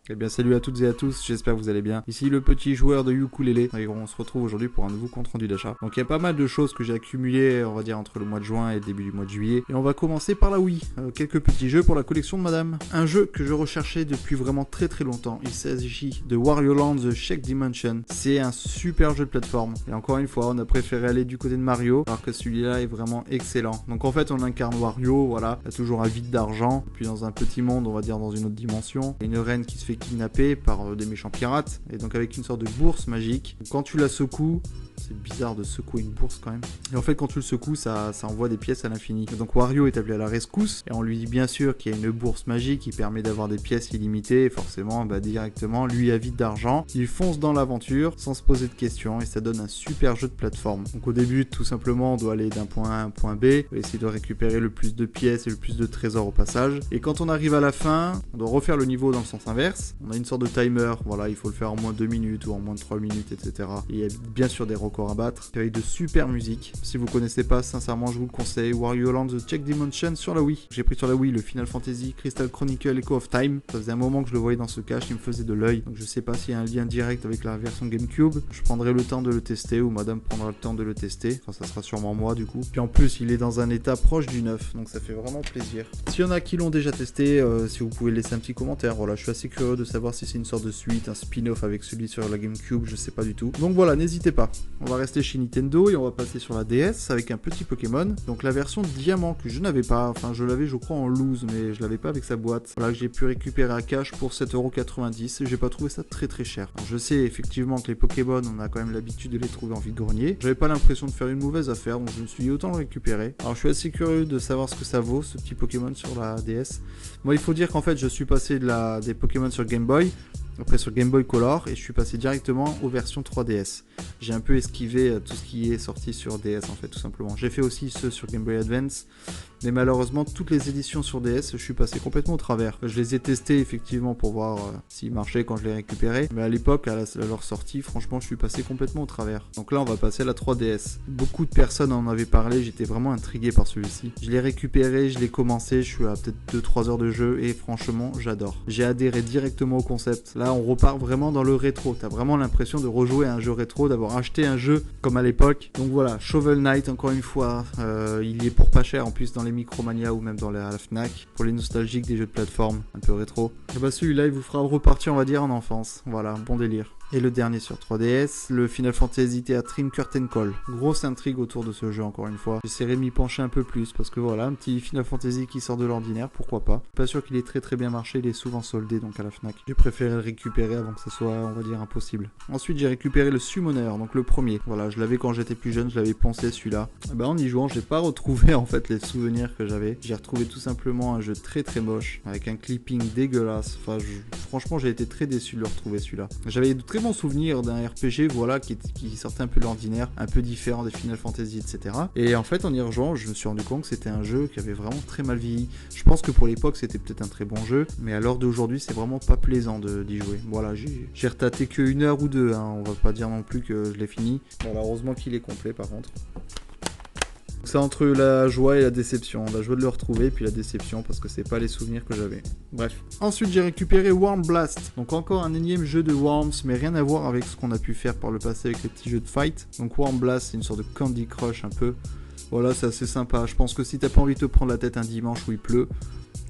Eh bien salut à toutes et à tous, j'espère que vous allez bien. Ici le petit joueur de ukulélé et on se retrouve aujourd'hui pour un nouveau compte rendu d'achat. Donc il y a pas mal de choses que j'ai accumulées, on va dire entre le mois de juin et le début du mois de juillet. Et on va commencer par la Wii. Quelques petits jeux pour la collection de madame. Un jeu que je recherchais depuis vraiment très longtemps. Il s'agit de Wario Land The Shake Dimension. C'est un super jeu de plateforme. Et encore une fois, on a préféré aller du côté de Mario, alors que celui-là est vraiment excellent. Donc en fait on incarne Wario, voilà, il y a toujours un vide d'argent. Puis dans un petit monde, on va dire dans une autre dimension, une reine qui se fait kidnapper par des méchants pirates, et donc avec une sorte de bourse magique. Quand tu la secoues, c'est bizarre de secouer une bourse quand même. Et en fait, quand tu le secoues, ça envoie des pièces à l'infini. Donc Wario est appelé à la rescousse, et on lui dit bien sûr qu'il y a une bourse magique qui permet d'avoir des pièces illimitées, et forcément, directement, lui a vide d'argent. Il fonce dans l'aventure sans se poser de questions, et ça donne un super jeu de plateforme. Donc au début, tout simplement, on doit aller d'un point A à un point B, essayer de récupérer le plus de pièces et le plus de trésors au passage. Et quand on arrive à la fin, on doit refaire le niveau dans le sens inverse. On a une sorte de timer, voilà, il faut le faire en moins de 2 minutes ou en moins de 3 minutes, etc. Et il y a bien sûr des records à battre, avec de super musique. Si vous connaissez pas, sincèrement, je vous le conseille. Wario Land The Shake Dimension sur la Wii. J'ai pris sur la Wii le Final Fantasy Crystal Chronicle Echo of Time. Ça faisait un moment que je le voyais dans ce cache, il me faisait de l'œil. Donc je sais pas s'il y a un lien direct avec la version GameCube. Je prendrai le temps de le tester, ou madame prendra le temps de le tester. Enfin, ça sera sûrement moi du coup. Puis en plus, il est dans un état proche du neuf, donc ça fait vraiment plaisir. S'il y en a qui l'ont déjà testé, si vous pouvez laisser un petit commentaire, voilà, je suis assez curieux de savoir si c'est une sorte de suite, un spin-off avec celui sur la GameCube, je sais pas du tout. Donc voilà, n'hésitez pas. On va rester chez Nintendo et on va passer sur la DS avec un petit Pokémon. Donc la version diamant que je n'avais pas, enfin je l'avais je crois en loose, mais je l'avais pas avec sa boîte. Voilà, que j'ai pu récupérer à cash pour 7,90 €. J'ai pas trouvé ça très cher. Alors, je sais effectivement que les Pokémon, on a quand même l'habitude de les trouver en vide-grenier. J'avais pas l'impression de faire une mauvaise affaire, donc je me suis dit autant le récupérer. Alors je suis assez curieux de savoir ce que ça vaut, ce petit Pokémon sur la DS. Moi, il faut dire qu'en fait, je suis passé des Pokémon sur Game Boy, après sur Game Boy Color, et je suis passé directement aux versions 3DS. J'ai un peu esquivé tout ce qui est sorti sur DS en fait, tout simplement. J'ai fait aussi ceux sur Game Boy Advance, mais malheureusement toutes les éditions sur DS, je suis passé complètement au travers. Je les ai testés effectivement pour voir s'ils marchaient quand je les récupérais, mais à l'époque, à leur sortie, franchement, je suis passé complètement au travers. Donc là, on va passer à la 3DS. Beaucoup de personnes en avaient parlé, j'étais vraiment intrigué par celui-ci. Je l'ai récupéré, je l'ai commencé, je suis à peut-être 2-3 heures de jeu, et franchement, j'adore. J'ai adhéré directement au concept. Là, on repart vraiment dans le rétro. T'as vraiment l'impression de rejouer à un jeu rétro, d'avoir acheté un jeu comme à l'époque. Donc voilà, Shovel Knight, encore une fois, il y est pour pas cher en plus dans les Micromania ou même dans la Fnac, pour les nostalgiques des jeux de plateforme un peu rétro. Et bah celui-là, il vous fera repartir, on va dire, en enfance. Voilà, bon délire. Et le dernier sur 3DS, le Final Fantasy Theatrine Curtain Call. Grosse intrigue autour de ce jeu, encore une fois. J'essaierai de m'y pencher un peu plus, parce que voilà, un petit Final Fantasy qui sort de l'ordinaire, pourquoi pas. Pas sûr qu'il ait très bien marché, il est souvent soldé donc à la Fnac. J'ai préféré le récupérer avant que ce soit, on va dire, impossible. Ensuite, j'ai récupéré le Summoner, donc le premier. Voilà, je l'avais quand j'étais plus jeune, je l'avais poncé celui-là. Et bah en y jouant, j'ai pas retrouvé en fait les souvenirs que j'avais. J'ai retrouvé tout simplement un jeu très moche, avec un clipping dégueulasse. Enfin, franchement, j'ai été très déçu de le retrouver celui-là. J'avais de très bons souvenirs d'un RPG, voilà, qui sortait un peu de l'ordinaire, un peu différent des Final Fantasy, etc. Et en fait, en y rejoignant, je me suis rendu compte que c'était un jeu qui avait vraiment très mal vieilli. Je pense que pour l'époque, c'était peut-être un très bon jeu, mais à l'heure d'aujourd'hui, c'est vraiment pas plaisant d'y jouer. Voilà, j'ai retâté que 1 heure ou 2, hein. On va pas dire non plus que je l'ai fini. Bon, heureusement qu'il est complet par contre. C'est entre la joie et la déception. La joie de le retrouver, puis la déception parce que c'est pas les souvenirs que j'avais. Bref. Ensuite, j'ai récupéré Worm Blast. Donc encore un énième jeu de Worms, mais rien à voir avec ce qu'on a pu faire par le passé avec les petits jeux de fight. Donc Worm Blast, c'est une sorte de Candy Crush un peu. Voilà, c'est assez sympa. Je pense que si t'as pas envie de te prendre la tête un dimanche où il pleut,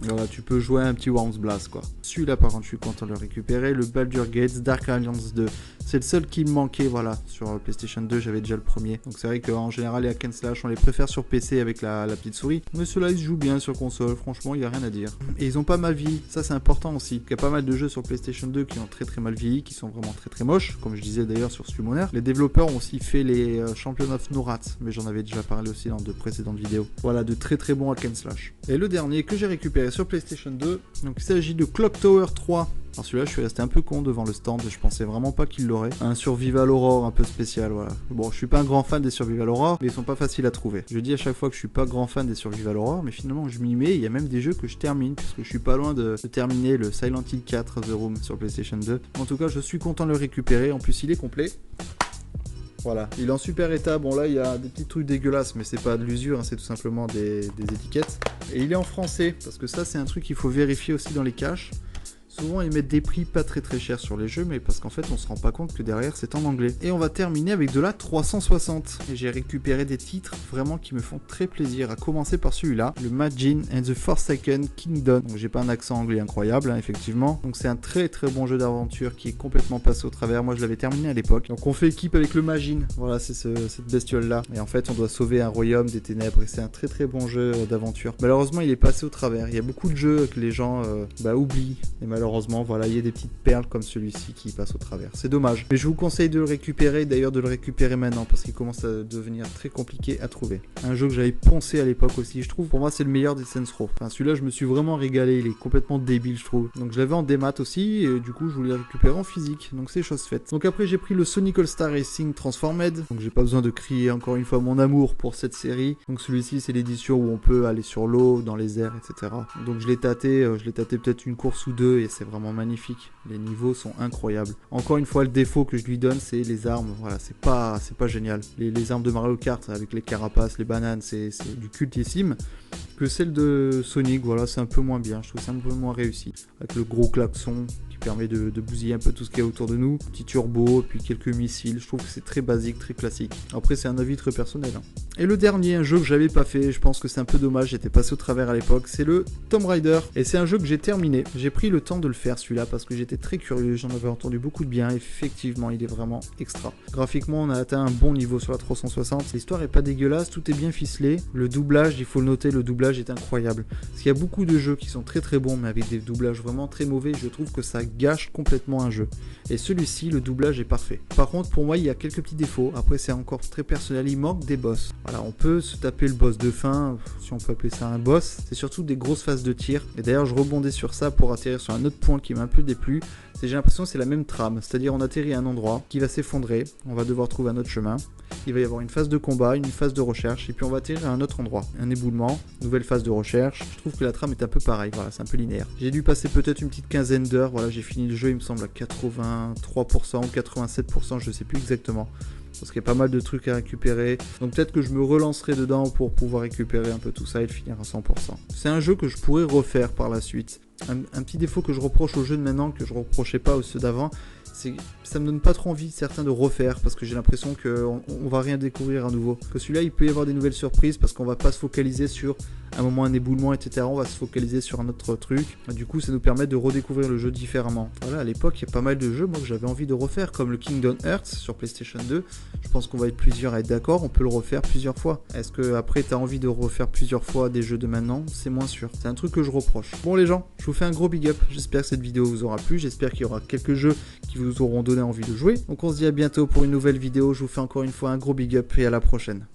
voilà, tu peux jouer à un petit Worms Blast quoi. Celui-là par contre je suis content de le récupérer, le Baldur's Gate Dark Alliance 2. C'est le seul qui me manquait, voilà, sur PlayStation 2 j'avais déjà le premier. Donc c'est vrai qu'en général les hack and slash on les préfère sur PC avec la petite souris. Mais ceux-là ils se jouent bien sur console, franchement il n'y a rien à dire. Et ils ont pas mal vieilli, ça c'est important aussi. Il y a pas mal de jeux sur PlayStation 2 qui ont très mal vieilli, qui sont vraiment très moches, comme je disais d'ailleurs sur Summoner. Les développeurs ont aussi fait les Champions of Norat, mais j'en avais déjà parlé aussi dans de précédentes vidéos. Voilà, de très bons hack and slash. Et le dernier que j'ai récupéré sur PlayStation 2, donc il s'agit de Clock Tower 3. Alors celui-là, je suis resté un peu con devant le stand, je pensais vraiment pas qu'il l'aurait. Un Survival Horror un peu spécial, voilà. Bon, je suis pas un grand fan des Survival Horror, mais ils sont pas faciles à trouver. Je dis à chaque fois que je suis pas grand fan des Survival Horror, mais finalement je m'y mets, il y a même des jeux que je termine, puisque je suis pas loin de terminer le Silent Hill 4 The Room sur PlayStation 2. En tout cas, je suis content de le récupérer, en plus il est complet. Voilà, il est en super état. Bon là il y a des petits trucs dégueulasses, mais c'est pas de l'usure, hein, c'est tout simplement des étiquettes. Et il est en français, parce que ça c'est un truc qu'il faut vérifier aussi dans les caches. Souvent ils mettent des prix pas très chers sur les jeux, mais parce qu'en fait on se rend pas compte que derrière c'est en anglais. Et on va terminer avec de la 360. Et j'ai récupéré des titres vraiment qui me font très plaisir, à commencer par celui-là, le Majin and the Forsaken Kingdom. Donc j'ai pas un accent anglais incroyable, hein, effectivement. Donc c'est un très bon jeu d'aventure qui est complètement passé au travers. Moi je l'avais terminé à l'époque. Donc on fait équipe avec le Majin, voilà c'est cette bestiole là. Et en fait on doit sauver un royaume des ténèbres et c'est un très bon jeu d'aventure. Malheureusement il est passé au travers. Il y a beaucoup de jeux que les gens oublient. Et malheureusement voilà, il y a des petites perles comme celui-ci qui passent au travers. C'est dommage. Mais je vous conseille de le récupérer, d'ailleurs de le récupérer maintenant parce qu'il commence à devenir très compliqué à trouver. Un jeu que j'avais poncé à l'époque aussi, je trouve pour moi c'est le meilleur des Saints Row. Enfin celui-là je me suis vraiment régalé, il est complètement débile je trouve. Donc je l'avais en démat aussi et du coup je voulais le récupérer en physique. Donc c'est chose faite. Donc après j'ai pris le Sonic All-Star Racing Transformed. Donc j'ai pas besoin de crier encore une fois mon amour pour cette série. Donc celui-ci c'est l'édition où on peut aller sur l'eau, dans les airs, etc. Donc je l'ai tâté peut-être une course ou deux et c'est vraiment magnifique. Les niveaux sont incroyables. Encore une fois le défaut que je lui donne c'est les armes. Voilà, c'est pas génial. Les armes de Mario Kart avec les carapaces, les bananes, c'est du cultissime. Que celle de Sonic, voilà, c'est un peu moins bien. Je trouve c'est un peu moins réussi. Avec le gros klaxon qui permet de bousiller un peu tout ce qu'il y a autour de nous. Petit turbo, puis quelques missiles. Je trouve que c'est très basique, très classique. Après, c'est un avis très personnel. Hein. Et le dernier, un jeu que j'avais pas fait, je pense que c'est un peu dommage, j'étais passé au travers à l'époque, c'est le Tomb Raider. Et c'est un jeu que j'ai terminé. J'ai pris le temps de le faire celui-là parce que j'étais très curieux, j'en avais entendu beaucoup de bien. Effectivement, il est vraiment extra. Graphiquement, on a atteint un bon niveau sur la 360. L'histoire est pas dégueulasse, tout est bien ficelé. Le doublage, il faut le noter, le doublage est incroyable. Parce qu'il y a beaucoup de jeux qui sont très bons, mais avec des doublages vraiment très mauvais, je trouve que ça gâche complètement un jeu. Et celui-ci, le doublage est parfait. Par contre, pour moi, il y a quelques petits défauts. Après, c'est encore très personnel, il manque des boss. Voilà, on peut se taper le boss de fin, si on peut appeler ça un boss. C'est surtout des grosses phases de tir. Et d'ailleurs, je rebondis sur ça pour atterrir sur un autre point qui m'a un peu déplu. J'ai l'impression que c'est la même trame, c'est-à-dire on atterrit à un endroit qui va s'effondrer, on va devoir trouver un autre chemin, il va y avoir une phase de combat, une phase de recherche, et puis on va atterrir à un autre endroit, un éboulement, nouvelle phase de recherche. Je trouve que la trame est un peu pareille, voilà, c'est un peu linéaire. J'ai dû passer peut-être une petite quinzaine d'heures, voilà, j'ai fini le jeu, il me semble à 83% ou 87%, je sais plus exactement. Parce qu'il y a pas mal de trucs à récupérer. Donc peut-être que je me relancerai dedans pour pouvoir récupérer un peu tout ça et le finir à 100%. C'est un jeu que je pourrais refaire par la suite. Un petit défaut que je reproche aux jeux de maintenant, que je reprochais pas aux ceux d'avant, c'est que ça me donne pas trop envie certains de refaire parce que j'ai l'impression qu'on va rien découvrir à nouveau. Que celui-là il peut y avoir des nouvelles surprises parce qu'on va pas se focaliser sur un moment un éboulement etc. On va se focaliser sur un autre truc. Du coup ça nous permet de redécouvrir le jeu différemment. Voilà, à l'époque il y a pas mal de jeux moi que j'avais envie de refaire comme le Kingdom Hearts sur PlayStation 2. Je pense qu'on va être plusieurs à être d'accord, on peut le refaire plusieurs fois. Est-ce que après t'as envie de refaire plusieurs fois des jeux de maintenant? C'est moins sûr. C'est un truc que je reproche. Bon les gens, je vous fais un gros big up. J'espère que cette vidéo vous aura plu. J'espère qu'il y aura quelques jeux qui vous auront donné envie de jouer. Donc on se dit à bientôt pour une nouvelle vidéo. Je vous fais encore une fois un gros big up et à la prochaine.